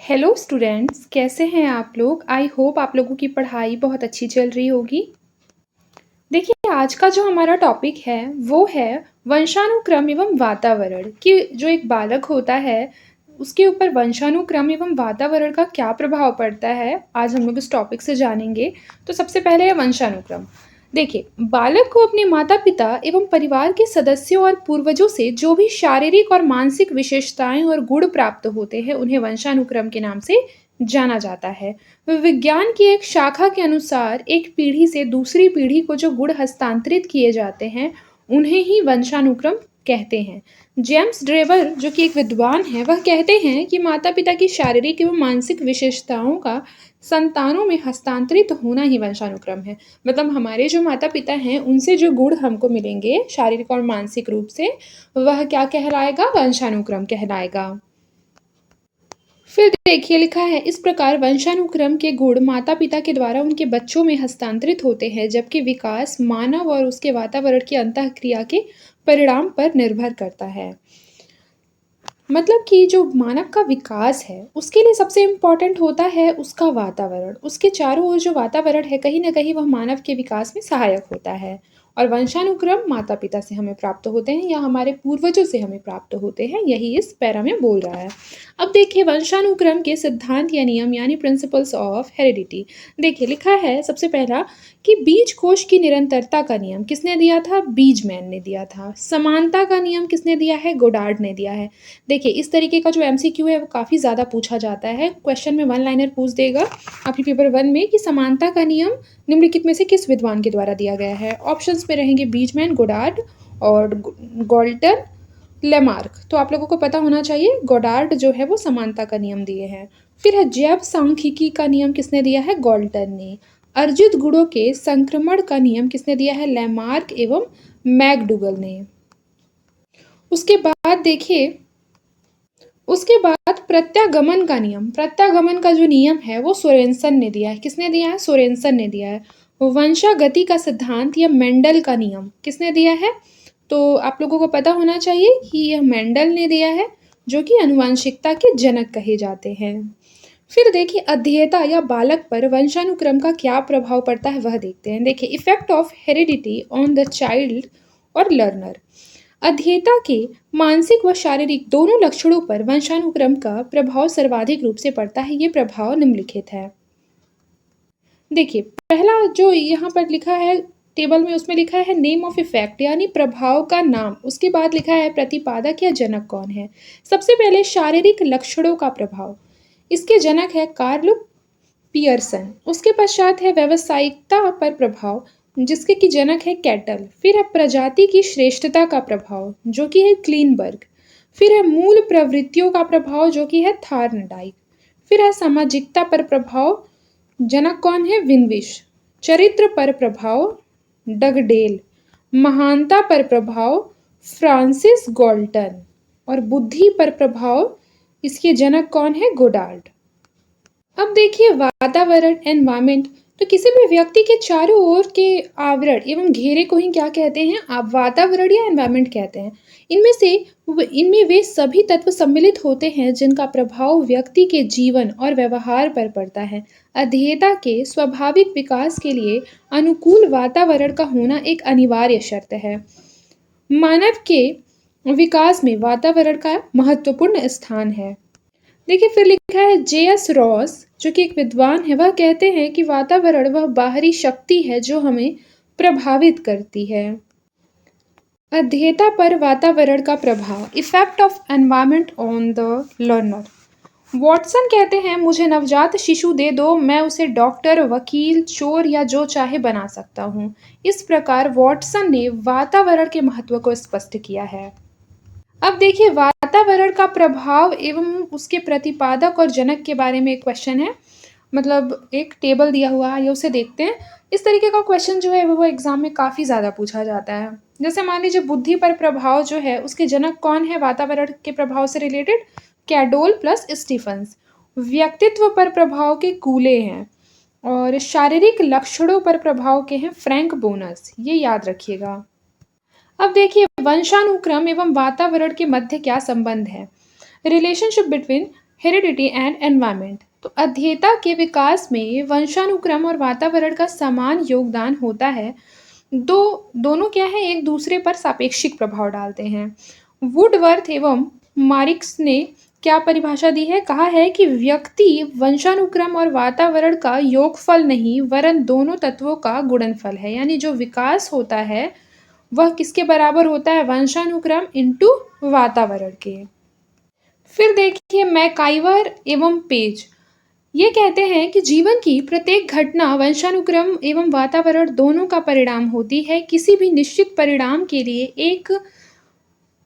Hello students, कैसे हैं आप लोग। आई होप आप लोगों की पढ़ाई बहुत अच्छी चल रही होगी। देखिए, आज का जो हमारा टॉपिक है वो है वंशानुक्रम एवं वातावरण कि जो एक बालक होता है उसके ऊपर वंशानुक्रम एवं वातावरण का क्या प्रभाव पड़ता है, आज हम लोग इस टॉपिक से जानेंगे। तो सबसे पहले है वंशानुक्रम। देखिए, बालक को अपने माता पिता एवं परिवार के सदस्यों और पूर्वजों से जो भी शारीरिक और मानसिक विशेषताएं और गुण प्राप्त होते हैं उन्हें वंशानुक्रम के नाम से जाना जाता है। विज्ञान की एक शाखा के अनुसार एक पीढ़ी से दूसरी पीढ़ी को जो गुण हस्तांतरित किए जाते हैं उन्हें ही वंशानुक्रम कहते हैं। जेम्स ड्रेवर जो कि एक विद्वान है, वह कहते हैं कि माता पिता की शारीरिक एवं मानसिक विशेषताओं का संतानों में हस्तांतरित होना ही वंशानुक्रम है। मतलब हमारे जो माता पिता हैं उनसे जो गुण हमको मिलेंगे शारीरिक और मानसिक रूप से, वह क्या कहलाएगा, वंशानुक्रम कहलाएगा। फिर देखिए, लिखा है इस प्रकार वंशानुक्रम के गुण माता पिता के द्वारा उनके बच्चों में हस्तांतरित होते हैं, जबकि विकास मानव और उसके वातावरण की अंतःक्रिया के परिणाम पर निर्भर करता है। मतलब कि जो मानव का विकास है उसके लिए सबसे इम्पोर्टेंट होता है उसका वातावरण। उसके चारों ओर जो वातावरण है कहीं ना कहीं वह मानव के विकास में सहायक होता है। और वंशानुक्रम माता पिता से हमें प्राप्त होते हैं या हमारे पूर्वजों से हमें प्राप्त होते हैं, यही इस पैरा में बोल रहा है। अब देखिए वंशानुक्रम के सिद्धांत या नियम यानी प्रिंसिपल्स ऑफ हेरिडिटी। देखिए, लिखा है सबसे पहला कि बीज कोश की निरंतरता का नियम किसने दिया था, बीजमैन ने दिया था। समानता का नियम किसने दिया है, गोडार्ड ने दिया है। देखिए, इस तरीके का जो एमसीक्यू है वो काफ़ी ज़्यादा पूछा जाता है। क्वेश्चन में वन लाइनर पूछ देगा आपके पेपर 1 में कि समानता का नियम निम्नलिखित में से किस विद्वान के द्वारा दिया गया है। ऑप्शंस में रहेंगे बीजमैन, गोडार्ड और गॉल्टन, लेमार्क। तो आप लोगों को पता होना चाहिए गोडार्ड जो है वो समानता का नियम दिए हैं। फिर है जैव सांख्यिकी का नियम किसने दिया है, गॉल्टन ने। अर्जित गुणों के संक्रमण का नियम किसने दिया है, लेमार्क एवं मैकडूगल ने। उसके बाद देखिए, उसके बाद प्रत्यागमन का नियम, प्रत्यागमन का जो नियम है वो सोरेनसन ने दिया है। किसने दिया है, सोरेनसन ने दिया है। वंशागति का सिद्धांत या मेंडल का नियम किसने दिया है, तो आप लोगों को पता होना चाहिए कि यह मेंडल ने दिया है, जो कि आनुवंशिकता के जनक कहे जाते हैं। फिर देखिए, अध्येता या बालक पर वंशानुक्रम का क्या प्रभाव पड़ता है वह देखते हैं। देखिए, effect of heredity on the child और लर्नर। अध्येता के मानसिक व शारीरिक दोनों लक्षणों पर वंशानुक्रम का प्रभाव सर्वाधिक रूप से पड़ता है। ये प्रभाव निम्नलिखित है। देखिए, पहला जो यहाँ पर लिखा है टेबल में, उसमें लिखा है नेम ऑफ इफेक्ट यानी प्रभाव का नाम। उसके बाद लिखा है प्रतिपादक या जनक कौन है। सबसे पहले शारीरिक लक्षणों का प्रभाव, इसके जनक है कार्ल पियर्सन। उसके पश्चात है व्यावसायिकता पर प्रभाव, जिसके की जनक है कैटल। फिर है प्रजाति की श्रेष्ठता का प्रभाव, जो कि है क्लीनबर्ग। फिर है मूल प्रवृत्तियों का प्रभाव, जो कि है थार्नडाइक। फिर है सामाजिकता पर प्रभाव, जनक कौन है, विनविश। चरित्र पर प्रभाव, डगडेल। महानता पर प्रभाव, फ्रांसिस गॉल्टन। और बुद्धि पर प्रभाव, इसके जनक कौन है, गोडार्ड। अब देखिए, वातावरण एनवायरमेंट, तो किसी भी व्यक्ति के चारों ओर के आवरण एवं घेरे को ही क्या कहते हैं, आप वातावरण या एनवायरमेंट कहते हैं। इनमें वे सभी तत्व सम्मिलित होते हैं जिनका प्रभाव व्यक्ति के जीवन और व्यवहार पर पड़ता है। अध्येता के स्वाभाविक विकास के लिए अनुकूल वातावरण का होना एक अनिवार्य शर्त है। मानव के विकास में वातावरण का महत्वपूर्ण स्थान है। देखिए, फिर लिखा है जे.एस. रॉस जो कि एक विद्वान है, वह कहते हैं कि वातावरण वह बाहरी शक्ति है जो हमें प्रभावित करती है। अध्येता पर वातावरण का प्रभाव, effect of environment on the learner. Watson कहते हैं मुझे नवजात शिशु दे दो, मैं उसे डॉक्टर, वकील, चोर या जो चाहे बना सकता हूँ। इस प्रकार वॉटसन ने वातावरण के महत्व को स्पष्ट किया है। अब देखिए, वातावरण का प्रभाव एवं उसके प्रतिपादक और जनक के बारे में एक क्वेश्चन है। मतलब एक टेबल दिया हुआ है, ये उसे देखते हैं। इस तरीके का क्वेश्चन जो है वो एग्जाम में काफ़ी ज़्यादा पूछा जाता है। जैसे मान लीजिए, बुद्धि पर प्रभाव जो है उसके जनक कौन है वातावरण के प्रभाव से रिलेटेड, कैडोल प्लस स्टीफन्स। व्यक्तित्व पर प्रभाव के कूले हैं और शारीरिक लक्षणों पर प्रभाव के हैं फ्रैंक बोनस। ये याद रखिएगा। अब देखिए, वंशानुक्रम एवं वातावरण के मध्य क्या संबंध है। Relationship between heredity and environment. तो अध्येता के विकास में वंशानुक्रम और वातावरण का समान योगदान होता है। दोनों क्या है, एक दूसरे पर सापेक्षिक प्रभाव डालते हैं। वुडवर्थ एवं मार्क्स ने क्या परिभाषा दी है, कहा है कि व्यक्ति वंशानुक्रम और वातावरण का योगफल नहीं वरन दोनों तत्वों का गुणनफल है। यानी जो विकास होता है वह किसके बराबर होता है, वंशानुक्रम इंटू वातावरण के। फिर देखिए मैकाइवर एवं पेज, ये कहते हैं कि जीवन की प्रत्येक घटना वंशानुक्रम एवं वातावरण दोनों का परिणाम होती है। किसी भी निश्चित परिणाम के लिए एक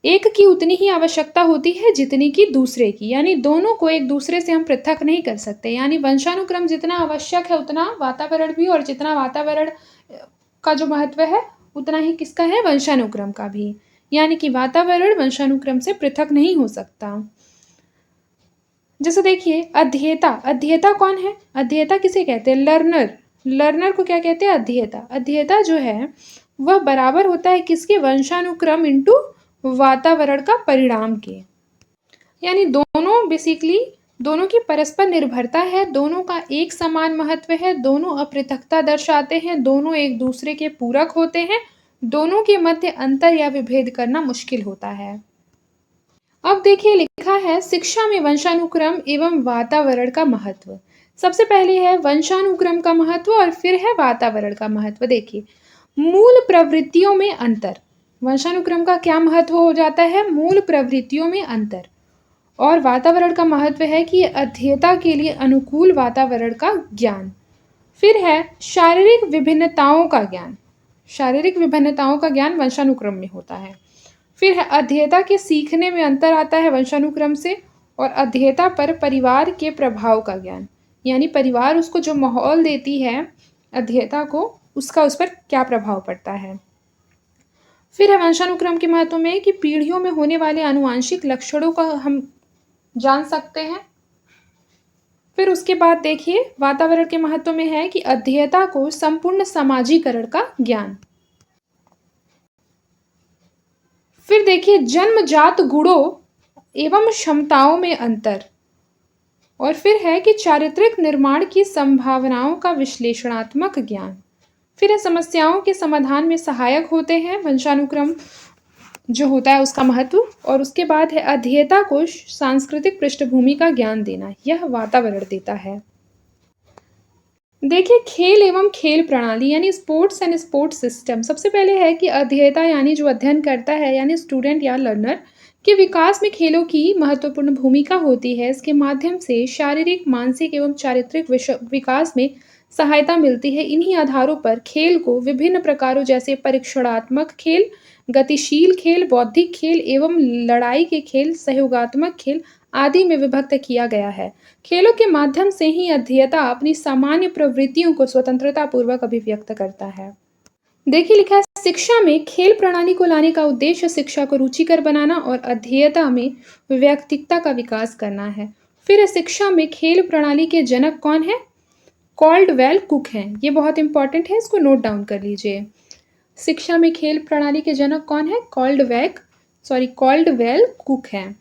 की उतनी ही आवश्यकता होती है जितनी की दूसरे की। यानी दोनों को एक दूसरे से हम पृथक नहीं कर सकते। यानी वंशानुक्रम जितना आवश्यक है उतना वातावरण भी, और जितना वातावरण का जो महत्व है उतना ही किसका है, वंशानुक्रम का भी। यानी कि वातावरण वंशानुक्रम से पृथक नहीं हो सकता। जैसे देखिए अध्येता, अध्येता कौन है, अध्येता किसे कहते हैं, लर्नर को क्या कहते हैं, अध्येता। अध्येता जो है वह बराबर होता है किसके, वंशानुक्रम इंटू वातावरण का परिणाम के। यानी दोनों बेसिकली दोनों की परस्पर निर्भरता है, दोनों का एक समान महत्व है, दोनों अपृथकता दर्शाते हैं, दोनों एक दूसरे के पूरक होते हैं, दोनों के मध्य अंतर या विभेद करना मुश्किल होता है। अब देखिए लिखा है शिक्षा में वंशानुक्रम एवं वातावरण का महत्व। सबसे पहले है वंशानुक्रम का महत्व और फिर है वातावरण का महत्व। देखिए मूल प्रवृत्तियों में अंतर, वंशानुक्रम का क्या महत्व हो जाता है, मूल प्रवृत्तियों में अंतर। और वातावरण का महत्व है कि अध्येता के लिए अनुकूल वातावरण का ज्ञान। फिर है शारीरिक विभिन्नताओं का ज्ञान, शारीरिक विभिन्नताओं का ज्ञान वंशानुक्रम में होता है। फिर है अध्येता के सीखने में अंतर आता है वंशानुक्रम से, और अध्येता पर परिवार के प्रभाव का ज्ञान, यानी परिवार उसको जो माहौल देती है अध्येता को, उसका उस पर क्या प्रभाव पड़ता है। फिर है वंशानुक्रम के महत्व में कि पीढ़ियों में होने वाले आनुवांशिक लक्षणों का हम जान सकते हैं। फिर उसके बाद देखिए वातावरण के महत्व में है कि अध्येता को संपूर्ण समाजीकरण का ज्ञान। फिर देखिए जन्मजात गुणों एवं क्षमताओं में अंतर। और फिर है कि चारित्रिक निर्माण की संभावनाओं का विश्लेषणात्मक ज्ञान। फिर है समस्याओं के समाधान में सहायक होते हैं वंशानुक्रम जो होता है उसका महत्व। और उसके बाद है अध्येता को सांस्कृतिक पृष्ठभूमि का ज्ञान देना, यह वातावरण देता है। देखिए खेल एवं खेल प्रणाली यानी स्पोर्ट्स एंड स्पोर्ट्स सिस्टम। सबसे पहले है कि अध्येता यानी जो अध्ययन करता है यानी स्टूडेंट या लर्नर के विकास में खेलों की महत्वपूर्ण भूमिका होती है। इसके माध्यम से शारीरिक, मानसिक एवं चारित्रिक विकास में सहायता मिलती है। इन्हीं आधारों पर खेल को विभिन्न प्रकारों जैसे परीक्षणात्मक खेल, गतिशील खेल, बौद्धिक खेल एवं लड़ाई के खेल, सहयोगात्मक खेल आदि में विभक्त किया गया है। खेलों के माध्यम से ही अध्येता अपनी सामान्य प्रवृत्तियों को स्वतंत्रता पूर्वक अभिव्यक्त करता है। देखिए लिखा है शिक्षा में खेल प्रणाली को लाने का उद्देश्य शिक्षा को रुचिकर बनाना और अध्येता में व्यक्तित्व का विकास करना है। फिर शिक्षा में खेल प्रणाली के जनक कौन है, कॉल्डवेल कुक हैं। ये बहुत इंपॉर्टेंट है, इसको नोट डाउन कर लीजिए। शिक्षा में खेल प्रणाली के जनक कौन है, कॉल्डवेल कुक हैं।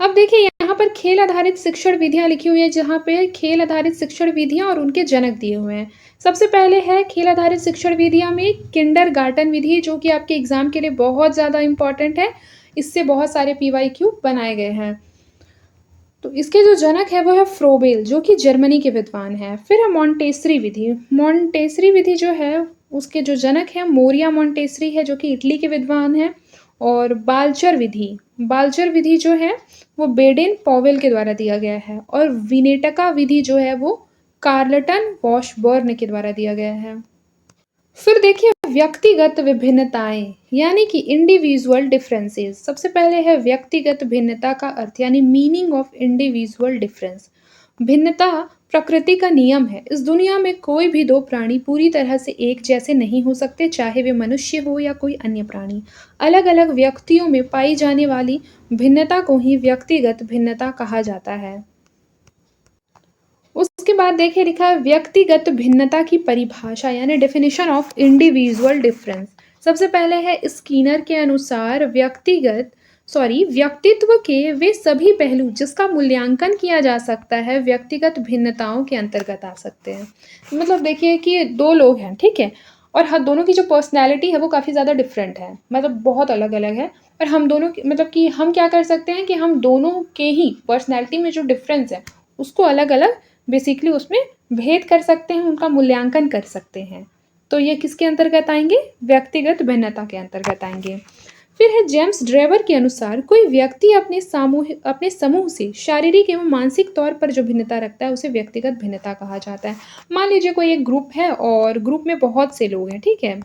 अब देखिए यहाँ पर खेल आधारित शिक्षण विधियाँ लिखी हुई है, जहाँ पे खेल आधारित शिक्षण विधियाँ और उनके जनक दिए हुए हैं। सबसे पहले है खेल आधारित शिक्षण विधियाँ में किंडरगार्टन विधि, जो कि आपके एग्जाम के लिए बहुत ज़्यादा इंपॉर्टेंट है। इससे बहुत सारे PYQ बनाए गए हैं। तो इसके जो जनक है वो है फ्रोबेल, जो कि जर्मनी के विद्वान है। फिर है मॉन्टेसरी विधि। मॉन्टेसरी विधि जो है उसके जो जनक है मोरिया मॉन्टेसरी है, जो कि इटली के विद्वान है। और बाल्चर विधि जो है वो बेडेन पॉवेल के द्वारा दिया गया है। और विनेटका विधि जो है वो कार्लटन वॉशबर्न के द्वारा दिया गया है। फिर देखिए व्यक्तिगत विभिन्नताएं यानी कि इंडिविजुअल डिफरेंसेस। सबसे पहले है व्यक्तिगत भिन्नता का अर्थ यानी मीनिंग ऑफ इंडिविजुअल डिफरेंस। भिन्नता प्रकृति का नियम है। इस दुनिया में कोई भी दो प्राणी पूरी तरह से एक जैसे नहीं हो सकते, चाहे वे मनुष्य हो या कोई अन्य प्राणी। अलग अलग व्यक्तियों में पाई जाने वाली भिन्नता को ही व्यक्तिगत भिन्नता कहा जाता है। उसके बाद देखिए लिखा है व्यक्तिगत भिन्नता की परिभाषा यानी डेफिनेशन ऑफ इंडिविजुअल डिफरेंस। सबसे पहले है स्कीनर के अनुसार व्यक्तिगत व्यक्तित्व के वे सभी पहलू जिसका मूल्यांकन किया जा सकता है व्यक्तिगत भिन्नताओं के अंतर्गत आ सकते हैं। मतलब देखिए कि 2 लोग हैं, ठीक है? और दोनों की जो पर्सनैलिटी है वो काफ़ी ज़्यादा डिफरेंट है, मतलब बहुत अलग-अलग है। और हम दोनों की मतलब कि हम क्या कर सकते हैं कि हम दोनों के ही पर्सनैलिटी में जो डिफरेंस है, उसको अलग-अलग बेसिकली उसमें भेद कर सकते हैं, उनका मूल्यांकन कर सकते हैं। तो ये किसके अंतर्गत आएँगे? व्यक्तिगत भिन्नता के अंतर्गत आएँगे। फिर है जेम्स ड्रेवर के अनुसार कोई व्यक्ति अपने समूह से शारीरिक एवं मानसिक तौर पर जो भिन्नता रखता है उसे व्यक्तिगत भिन्नता कहा जाता है। मान लीजिए कोई एक ग्रुप है और ग्रुप में बहुत से लोग हैं, ठीक है?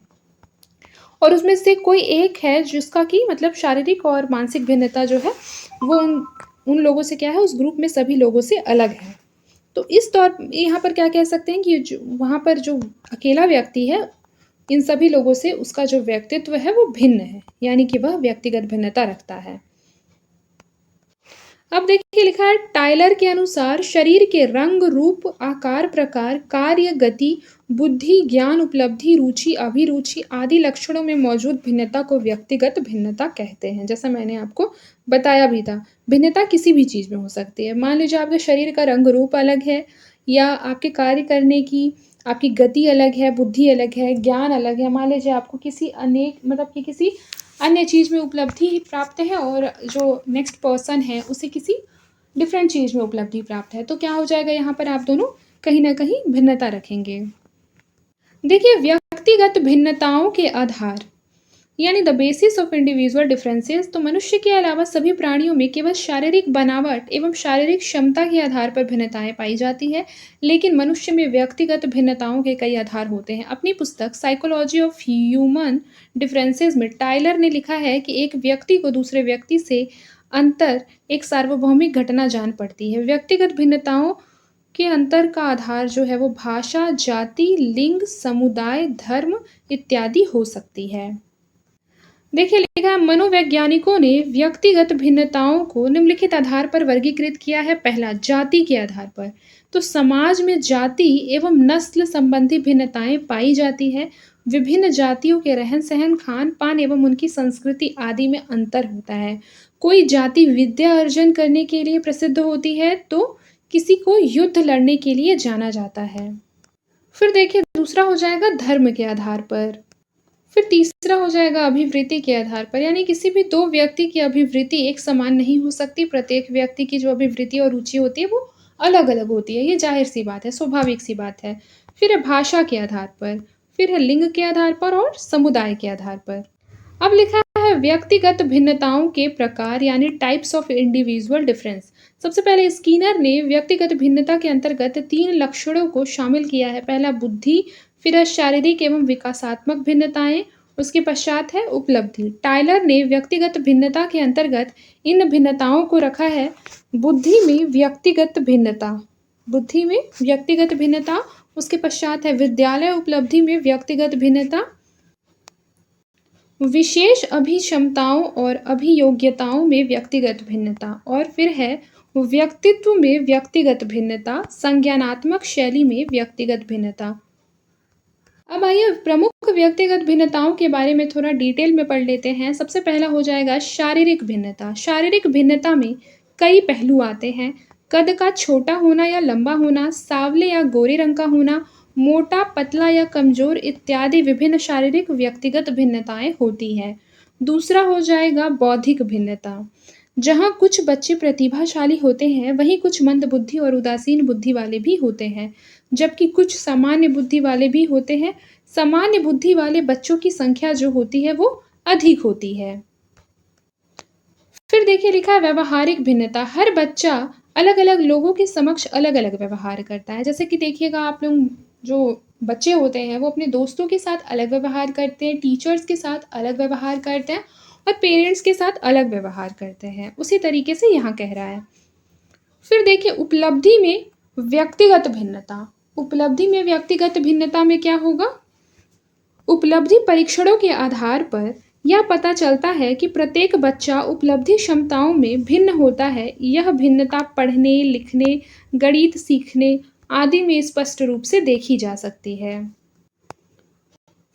और उसमें से कोई एक है जिसका कि मतलब शारीरिक और मानसिक भिन्नता जो है वो उन लोगों से क्या है, उस ग्रुप में सभी लोगों से अलग है। तो इस तौर यहाँ पर क्या कह सकते हैं कि जो वहाँ पर जो अकेला व्यक्ति है, इन सभी लोगों से उसका जो व्यक्तित्व है वो भिन्न है, यानी कि वह व्यक्तिगत भिन्नता रखता है। अब देखिए लिखा है टाइलर के अनुसार शरीर के रंग, रूप, आकार, प्रकार, कार्य, गति, बुद्धि, ज्ञान, उपलब्धि, रुचि, अभिरुचि आदि लक्षणों में मौजूद भिन्नता को व्यक्तिगत भिन्नता कहते हैं। जैसा मैंने आपको बताया भी था, भिन्नता किसी भी चीज़ में हो सकती है। मान लीजिए आपके शरीर का रंग रूप अलग है या आपके कार्य करने की आपकी गति अलग है, बुद्धि अलग है, ज्ञान अलग है। मान लीजिए आपको किसी अनेक मतलब कि किसी अन्य चीज़ में उपलब्धि ही प्राप्त है और जो नेक्स्ट पर्सन है उसे किसी डिफरेंट चीज़ में उपलब्धि प्राप्त है। तो क्या हो जाएगा यहाँ पर आप दोनों कहीं न कहीं भिन्नता रखेंगे। देखिए व्यक्तिगत भिन्नताओं के आधार यानी the basis of individual differences तो मनुष्य के अलावा सभी प्राणियों में केवल शारीरिक बनावट एवं शारीरिक क्षमता के आधार पर भिन्नताएं पाई जाती है, लेकिन मनुष्य में व्यक्तिगत भिन्नताओं के कई आधार होते हैं। अपनी पुस्तक साइकोलॉजी ऑफ ह्यूमन डिफरेंसेस में टाइलर ने लिखा है कि एक व्यक्ति को दूसरे व्यक्ति से अंतर एक सार्वभौमिक घटना जान पड़ती है। व्यक्तिगत भिन्नताओं के अंतर का आधार जो है वो भाषा, जाति, लिंग, समुदाय, धर्म इत्यादि हो सकती है। देखिए लिखा है मनोवैज्ञानिकों ने व्यक्तिगत भिन्नताओं को निम्नलिखित आधार पर वर्गीकृत किया है। पहला, जाति के आधार पर। तो समाज में जाति एवं नस्ल संबंधी भिन्नताएं पाई जाती है। विभिन्न जातियों के रहन सहन, खान पान एवं उनकी संस्कृति आदि में अंतर होता है। कोई जाति विद्या अर्जन करने के लिए प्रसिद्ध होती है तो किसी को युद्ध लड़ने के लिए जाना जाता है। फिर देखिए दूसरा हो जाएगा धर्म के आधार पर। फिर तीसरा हो जाएगा अभिवृत्ति के आधार पर, यानी किसी भी 2 व्यक्ति की अभिवृत्ति एक समान नहीं हो सकती। प्रत्येक व्यक्ति की जो अभिवृत्ति और रुचि होती है वो अलग-अलग होती है। ये ज़ाहिर-सी बात है, स्वाभाविक-सी बात है। फिर है भाषा के आधार पर, फिर है लिंग के आधार पर और समुदाय के आधार पर। अब लिखा है व्यक्तिगत भिन्नताओं के प्रकार यानी टाइप्स ऑफ इंडिविजुअल डिफरेंस। सबसे पहले स्कीनर ने व्यक्तिगत भिन्नता के अंतर्गत 3 लक्षणों को शामिल किया है। पहला बुद्धि, फिर है शारीरिक एवं विकासात्मक भिन्नताएं, उसके पश्चात है उपलब्धि। टाइलर ने व्यक्तिगत भिन्नता के अंतर्गत इन भिन्नताओं को रखा है बुद्धि में व्यक्तिगत भिन्नता, बुद्धि में व्यक्तिगत भिन्नता, उसके पश्चात है विद्यालय उपलब्धि में व्यक्तिगत भिन्नता, विशेष अभिक्षमताओं और अभियोग्यताओं में व्यक्तिगत भिन्नता, और फिर है व्यक्तित्व में व्यक्तिगत भिन्नता, संज्ञानात्मक शैली में व्यक्तिगत भिन्नता। अब आइए प्रमुख व्यक्तिगत भिन्नताओं के बारे में थोड़ा डिटेल में पढ़ लेते हैं। सबसे पहला हो जाएगा शारीरिक भिन्नता। शारीरिक भिन्नता में कई पहलू आते हैं। कद का छोटा होना या लंबा होना, सांवले या गोरे रंग का होना, मोटा, पतला या कमजोर इत्यादि विभिन्न शारीरिक व्यक्तिगत भिन्नताएं होती हैं। दूसरा हो जाएगा बौद्धिक भिन्नता। जहाँ कुछ बच्चे प्रतिभाशाली होते हैं, वहीं कुछ मंदबुद्धि और उदासीन बुद्धि वाले भी होते हैं, जबकि कुछ सामान्य बुद्धि वाले भी होते हैं। सामान्य बुद्धि वाले बच्चों की संख्या जो होती है वो अधिक होती है। फिर देखिए लिखा है व्यावहारिक भिन्नता। हर बच्चा अलग-अलग लोगों के समक्ष अलग-अलग व्यवहार करता है। जैसे कि देखिएगा आप लोग जो बच्चे होते हैं वो अपने दोस्तों के साथ अलग व्यवहार करते हैं, टीचर्स के साथ अलग व्यवहार करते हैं और पेरेंट्स के साथ अलग व्यवहार करते हैं। उसी तरीके से यहाँ कह रहा है। फिर देखिए उपलब्धि में व्यक्तिगत भिन्नता। उपलब्धि में व्यक्तिगत भिन्नता में क्या होगा? उपलब्धि परीक्षणों के आधार पर यह पता चलता है कि प्रत्येक बच्चा उपलब्धि क्षमताओं में भिन्न होता है। यह भिन्नता पढ़ने, लिखने, गणित सीखने आदि में स्पष्ट रूप से देखी जा सकती है।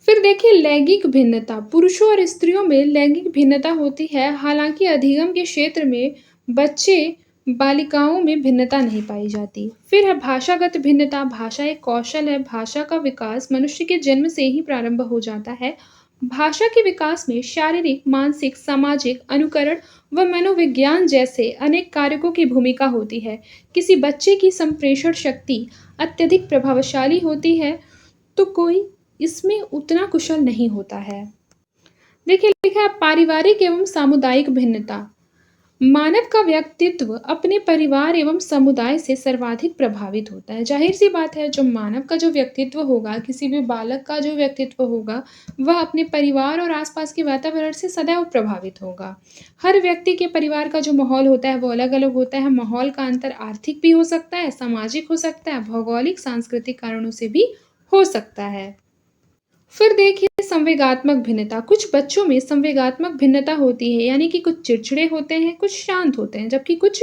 फिर देखिए लैंगिक भिन्नता, पुरुषों और स्त्रियों में लैंगिक भिन्नता होती है, हालांकि अधिगम के क्षेत्र में बच्चे बालिकाओं में भिन्नता नहीं पाई जाती। फिर है भाषागत भिन्नता, भाषा एक कौशल है, भाषा का विकास मनुष्य के जन्म से ही प्रारंभ हो जाता है। भाषा के विकास में शारीरिक, मानसिक, सामाजिक, अनुकरण व मनोविज्ञान जैसे अनेक कारकों की भूमिका होती है। किसी बच्चे की संप्रेषण शक्ति अत्यधिक प्रभावशाली होती है तो कोई इसमें उतना कुशल नहीं होता है। देखिए लिखा है पारिवारिक एवं सामुदायिक भिन्नता। मानव का व्यक्तित्व अपने परिवार एवं समुदाय से सर्वाधिक प्रभावित होता है। जाहिर सी बात है, जो मानव का जो व्यक्तित्व होगा, किसी भी बालक का जो व्यक्तित्व होगा, वह अपने परिवार और आसपास के वातावरण से सदैव प्रभावित होगा। हर व्यक्ति के परिवार का जो माहौल होता है वो अलग अलग होता है। माहौल का अंतर आर्थिक भी हो सकता है, सामाजिक हो सकता है, भौगोलिक सांस्कृतिक कारणों से भी हो सकता है। फिर देखिए संवेगात्मक भिन्नता। कुछ बच्चों में संवेगात्मक भिन्नता होती है, यानी कि कुछ चिड़चिड़े होते हैं, कुछ शांत होते हैं, जबकि कुछ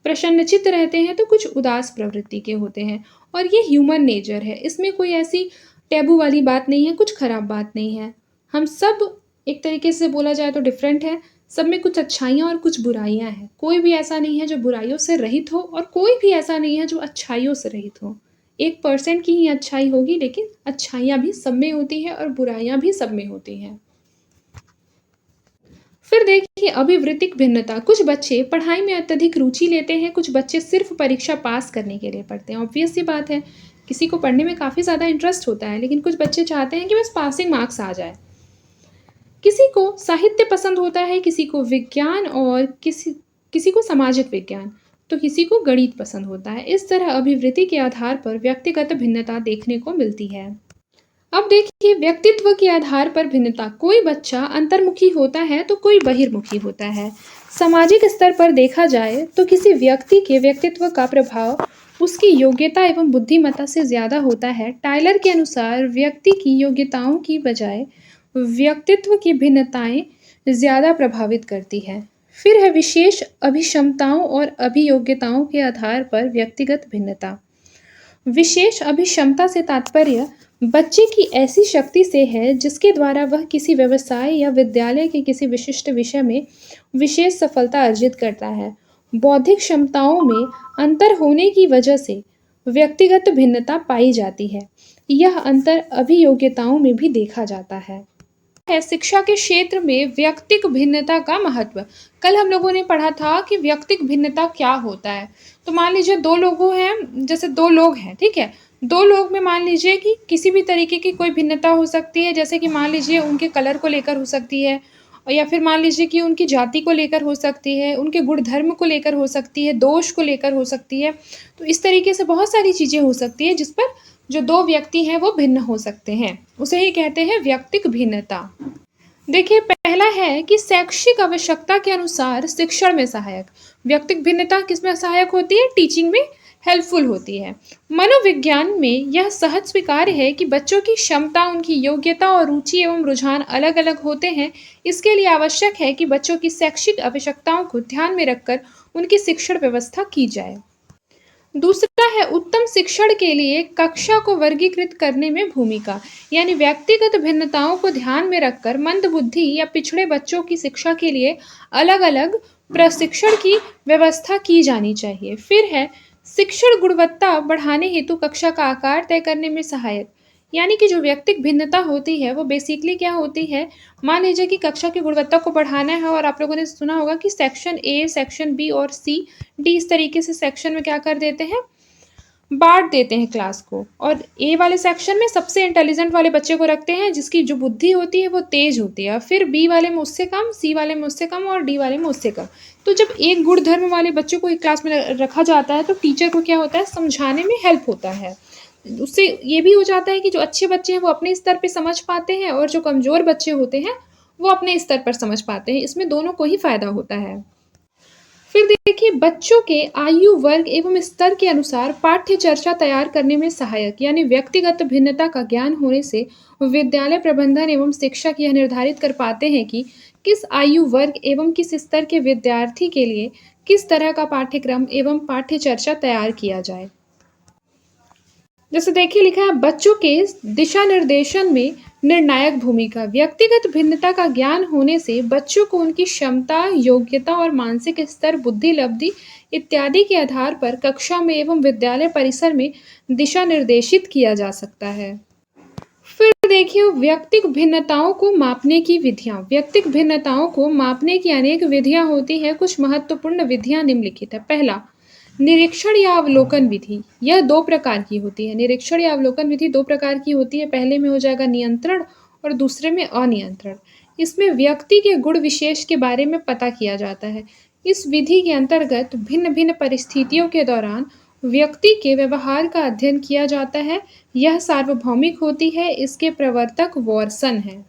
प्रसन्नचित्त रहते हैं तो कुछ उदास प्रवृत्ति के होते हैं। और ये ह्यूमन नेचर है, इसमें कोई ऐसी टैबू वाली बात नहीं है, कुछ खराब बात नहीं है। हम सब एक तरीके से बोला जाए तो डिफरेंट है, सब में कुछ अच्छाइयाँ और कुछ बुराइयाँ हैं। कोई भी ऐसा नहीं है जो बुराइयों से रहित हो और कोई भी ऐसा नहीं है जो अच्छाइयों से रहित हो। 1% की ही अच्छाई होगी, लेकिन अच्छाइयाँ भी सब में होती हैं और बुराइयाँ भी सब में होती हैं। फिर देखिए अभिवृत्तिक भिन्नता। कुछ बच्चे पढ़ाई में अत्यधिक रुचि लेते हैं, कुछ बच्चे सिर्फ परीक्षा पास करने के लिए पढ़ते हैं। ऑब्वियस सी बात है, किसी को पढ़ने में काफ़ी ज़्यादा इंटरेस्ट होता है, लेकिन कुछ बच्चे चाहते हैं कि बस पासिंग मार्क्स आ जाए। किसी को साहित्य पसंद होता है, किसी को विज्ञान और किसी को सामाजिक विज्ञान, तो किसी को गणित पसंद होता है। इस तरह अभिवृत्ति के आधार पर व्यक्तिगत भिन्नता देखने को मिलती है। अब देखिए व्यक्तित्व के आधार पर भिन्नता। कोई बच्चा अंतर्मुखी होता है तो कोई बहिर्मुखी होता है। सामाजिक स्तर पर देखा जाए तो किसी व्यक्ति के व्यक्तित्व का प्रभाव उसकी योग्यता एवं बुद्धिमत्ता से ज़्यादा होता है। टाइलर के अनुसार व्यक्ति की योग्यताओं की बजाय व्यक्तित्व की भिन्नताएं ज़्यादा प्रभावित करती है। फिर है विशेष अभिक्षमताओं और अभियोग्यताओं के आधार पर व्यक्तिगत भिन्नता। विशेष अभिक्षमता से तात्पर्य बच्चे की ऐसी शक्ति से है जिसके द्वारा वह किसी व्यवसाय या विद्यालय के किसी विशिष्ट विषय में विशेष सफलता अर्जित करता है। बौद्धिक क्षमताओं में अंतर होने की वजह से व्यक्तिगत भिन्नता पाई जाती है। यह अंतर अभियोग्यताओं में भी देखा जाता है। शिक्षा के क्षेत्र में व्यक्तिक भिन्नता का महत्व। कल हम लोगों ने पढ़ा था कि व्यक्तिक भिन्नता क्या होता है। तो मान लीजिए दो लोगों हैं, जैसे दो लोग हैं, ठीक है, दो लोग में मान लीजिए कि किसी भी तरीके की कोई भिन्नता हो सकती है, जैसे कि मान लीजिए उनके कलर को लेकर हो सकती है, या फिर मान लीजिए कि उनकी जाति को लेकर हो सकती है, उनके गुण धर्म को लेकर हो सकती है, दोष को लेकर हो सकती है। तो इस तरीके से बहुत सारी चीज़ें हो सकती है जिस पर जो दो व्यक्ति हैं वो भिन्न हो सकते हैं, उसे ही कहते हैं व्यक्तिक भिन्नता। देखिए पहला है कि शैक्षिक आवश्यकता के अनुसार शिक्षण में सहायक। व्यक्तिक भिन्नता किसमें सहायक होती है? टीचिंग में हेल्पफुल होती है। मनोविज्ञान में यह सहज स्वीकार्य है कि बच्चों की क्षमता, उनकी योग्यता और रुचि एवं रुझान अलग अलग होते हैं। इसके लिए आवश्यक है कि बच्चों की शैक्षिक आवश्यकताओं को ध्यान में रखकर उनकी शिक्षण व्यवस्था की जाए। दूसरा है उत्तम शिक्षण के लिए कक्षा को वर्गीकृत करने में भूमिका, यानी व्यक्तिगत भिन्नताओं को ध्यान में रखकर मंदबुद्धि या पिछड़े बच्चों की शिक्षा के लिए अलग अलग प्रशिक्षण की व्यवस्था की जानी चाहिए। फिर है शिक्षण गुणवत्ता बढ़ाने हेतु कक्षा का आकार तय करने में सहायक, यानी कि जो व्यक्तिक भिन्नता होती है वो बेसिकली क्या होती है, मान लीजिए कि कक्षा की गुणवत्ता को बढ़ाना है और आप लोगों ने सुना होगा कि सेक्शन ए, सेक्शन बी और सी, डी इस तरीके से सेक्शन में क्या कर देते हैं, बांट देते हैं क्लास को। और ए वाले सेक्शन में सबसे इंटेलिजेंट वाले बच्चे को रखते हैं जिसकी जो बुद्धि होती है वो तेज होती है, फिर बी वाले में उससे कम, सी वाले में उससे कम और डी वाले में उससे कम। तो जब एक गुण धर्म वाले बच्चे को एक क्लास में रखा जाता है तो टीचर को क्या होता है, समझाने में हेल्प होता है। उससे ये भी हो जाता है कि जो अच्छे बच्चे हैं वो अपने स्तर पे समझ पाते हैं और जो कमज़ोर बच्चे होते हैं वो अपने स्तर पर समझ पाते हैं। इसमें दोनों को ही फ़ायदा होता है। फिर देखिए बच्चों के आयु वर्ग एवं स्तर के अनुसार पाठ्य चर्चा तैयार करने में सहायक, यानी व्यक्तिगत भिन्नता का ज्ञान होने से विद्यालय प्रबंधन एवं शिक्षक यह निर्धारित कर पाते हैं कि किस आयु वर्ग एवं किस स्तर के विद्यार्थी के लिए किस तरह का पाठ्यक्रम एवं पाठ्य चर्चा तैयार किया जाए। जैसे देखिए लिखा है बच्चों के दिशा निर्देशन में निर्णायक भूमिका। व्यक्तिगत भिन्नता का ज्ञान होने से बच्चों को उनकी क्षमता, योग्यता और मानसिक स्तर, बुद्धि लब्धि इत्यादि के आधार पर कक्षा में एवं विद्यालय परिसर में दिशा निर्देशित किया जा सकता है। फिर देखिए व्यक्तिक भिन्नताओं को मापने की विधियाँ। व्यक्तिक भिन्नताओं को मापने की अनेक विधियाँ होती हैं। कुछ महत्वपूर्ण विधियाँ निम्नलिखित है। पहला, निरीक्षण या अवलोकन विधि। यह 2 प्रकार की होती है। निरीक्षण या अवलोकन विधि 2 प्रकार की होती है। पहले में हो जाएगा नियंत्रण और दूसरे में अनियंत्रण। इसमें व्यक्ति के गुण विशेष के बारे में पता किया जाता है। इस विधि के अंतर्गत भिन्न-भिन्न परिस्थितियों के दौरान व्यक्ति के व्यवहार का अध्ययन किया जाता है। यह सार्वभौमिक होती है। इसके प्रवर्तक वॉटसन हैं।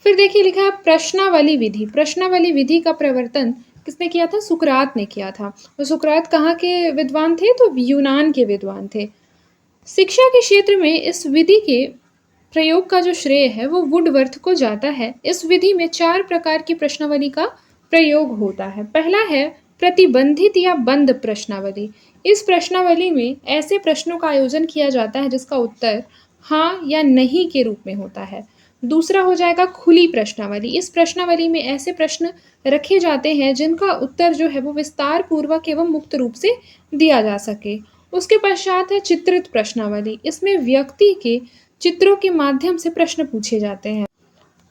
फिर देखिए लिखा है प्रश्नावली विधि। प्रश्नावली विधि का प्रवर्तन किसने किया था? सुकरात ने किया था। और सुकरात कहाँ के विद्वान थे? तो यूनान के विद्वान थे। शिक्षा के क्षेत्र में इस विधि के प्रयोग का जो श्रेय है वो वुडवर्थ को जाता है। इस विधि में 4 प्रकार की प्रश्नावली का प्रयोग होता है। पहला है प्रतिबंधित या बंद प्रश्नावली। इस प्रश्नावली में ऐसे प्रश्नों का आयोजन किया जाता है जिसका उत्तर हाँ या नहीं के रूप में होता है। दूसरा हो जाएगा खुली प्रश्नावली। इस प्रश्नावली में ऐसे प्रश्न रखे जाते हैं जिनका उत्तर जो है वो विस्तार पूर्वक एवं मुक्त रूप से दिया जा सके। उसके पश्चात है चित्रित प्रश्नावली। इसमें व्यक्ति के चित्रों के माध्यम से प्रश्न पूछे जाते हैं।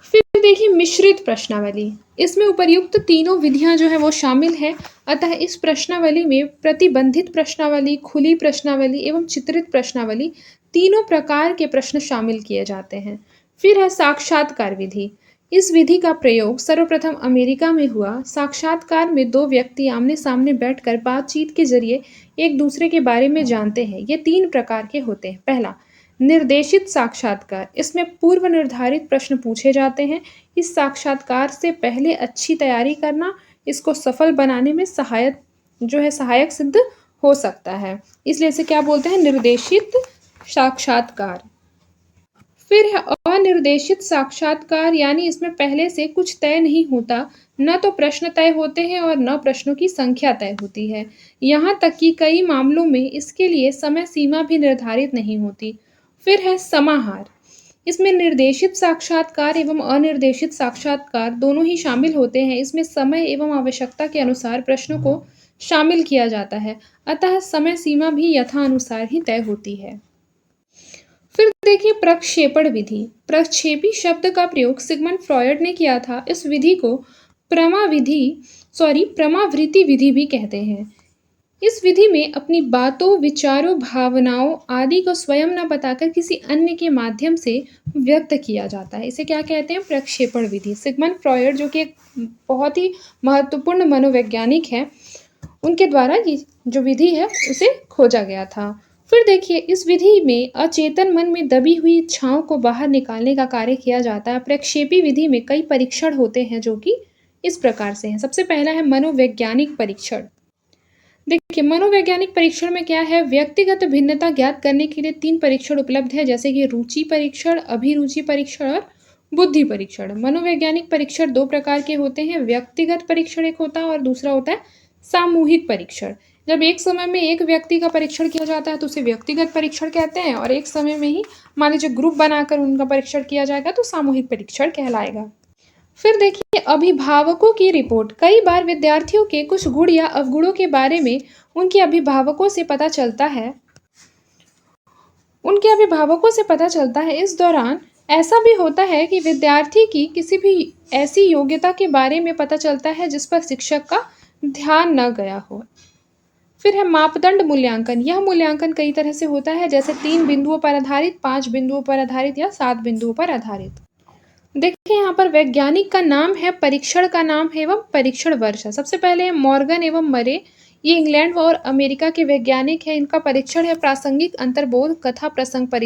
फिर देखिए मिश्रित प्रश्नावली। इसमें उपर्युक्त तीनों विधियां जो है वो शामिल है। अतः इस प्रश्नावली में प्रतिबंधित प्रश्नावली, खुली प्रश्नावली एवं चित्रित प्रश्नावली तीनों प्रकार के प्रश्न शामिल किए जाते हैं। फिर है साक्षात्कार विधि। इस विधि का प्रयोग सर्वप्रथम अमेरिका में हुआ। साक्षात्कार में 2 व्यक्ति आमने सामने बैठकर बातचीत के जरिए एक दूसरे के बारे में जानते हैं। ये 3 प्रकार के होते हैं। पहला, निर्देशित साक्षात्कार। इसमें पूर्व निर्धारित प्रश्न पूछे जाते हैं। इस साक्षात्कार से पहले अच्छी तैयारी करना इसको सफल बनाने में सहायक सिद्ध हो सकता है। इसलिए इसे क्या बोलते हैं? निर्देशित साक्षात्कार। फिर है अनिर्देशित साक्षात्कार, यानी इसमें पहले से कुछ तय नहीं होता। न तो प्रश्न तय होते हैं और न प्रश्नों की संख्या तय होती है। यहाँ तक कि कई मामलों में इसके लिए समय सीमा भी निर्धारित नहीं होती। फिर है समाहार। इसमें निर्देशित साक्षात्कार एवं अनिर्देशित साक्षात्कार दोनों ही शामिल होते हैं। इसमें समय एवं आवश्यकता के अनुसार प्रश्नों को शामिल किया जाता है। अतः समय सीमा भी यथानुसार ही तय होती है। फिर देखिए प्रक्षेपण विधि। प्रक्षेपी शब्द का प्रयोग सिगमंड फ्रॉयड ने किया था। इस विधि को प्रमावृत्ति विधि भी कहते हैं। इस विधि में अपनी बातों, विचारों, भावनाओं आदि को स्वयं न बताकर किसी अन्य के माध्यम से व्यक्त किया जाता है। इसे क्या कहते हैं? प्रक्षेपण विधि। सिगमंड फ्रॉयड जो कि एक बहुत ही महत्वपूर्ण मनोवैज्ञानिक है, उनके द्वारा ये जो विधि है उसे खोजा गया था। फिर देखिए इस विधि में अचेतन मन में दबी हुई इच्छाओं को बाहर निकालने का कार्य किया जाता है। प्रक्षेपी विधि में कई परीक्षण होते हैं जो कि इस प्रकार से हैं। सबसे पहला है मनोवैज्ञानिक परीक्षण। देखिए मनोवैज्ञानिक परीक्षण में क्या है? व्यक्तिगत भिन्नता ज्ञात करने के लिए 3 परीक्षण उपलब्ध है, जैसे कि रुचि परीक्षण, अभिरुचि परीक्षण और बुद्धि परीक्षण। मनोवैज्ञानिक परीक्षण 2 प्रकार के होते हैं। व्यक्तिगत परीक्षण एक होता है और दूसरा होता है सामूहिक परीक्षण। जब एक समय में एक व्यक्ति का परीक्षण किया जाता है तो उसे व्यक्तिगत परीक्षण कहते हैं, और एक समय में ही मान लीजिए ग्रुप बनाकर उनका परीक्षण किया जाएगा तो सामूहिक परीक्षण कहलाएगा। फिर देखिए अभिभावकों की रिपोर्ट। कई बार विद्यार्थियों के कुछ गुण या अवगुणों के बारे में उनके अभिभावकों से पता चलता है। इस दौरान ऐसा भी होता है कि विद्यार्थी की किसी भी ऐसी योग्यता के बारे में पता चलता है जिस पर शिक्षक का ध्यान न गया हो। फिर है मापदंड मूल्यांकन। यह मूल्यांकन कई तरह से होता है, जैसे 3 बिंदुओं पर आधारित, 5 बिंदुओं पर आधारित या 7 बिंदुओं पर आधारित। देखिए यहाँ पर वैज्ञानिक का नाम है, परीक्षण का नाम है एवं परीक्षण वर्ष है। सबसे पहले मॉर्गन एवं मरे, ये इंग्लैंड और अमेरिका के वैज्ञानिक हैं। इनका परीक्षण है प्रासंगिक अंतर्बोध कथा प्रसंग परीक्षण।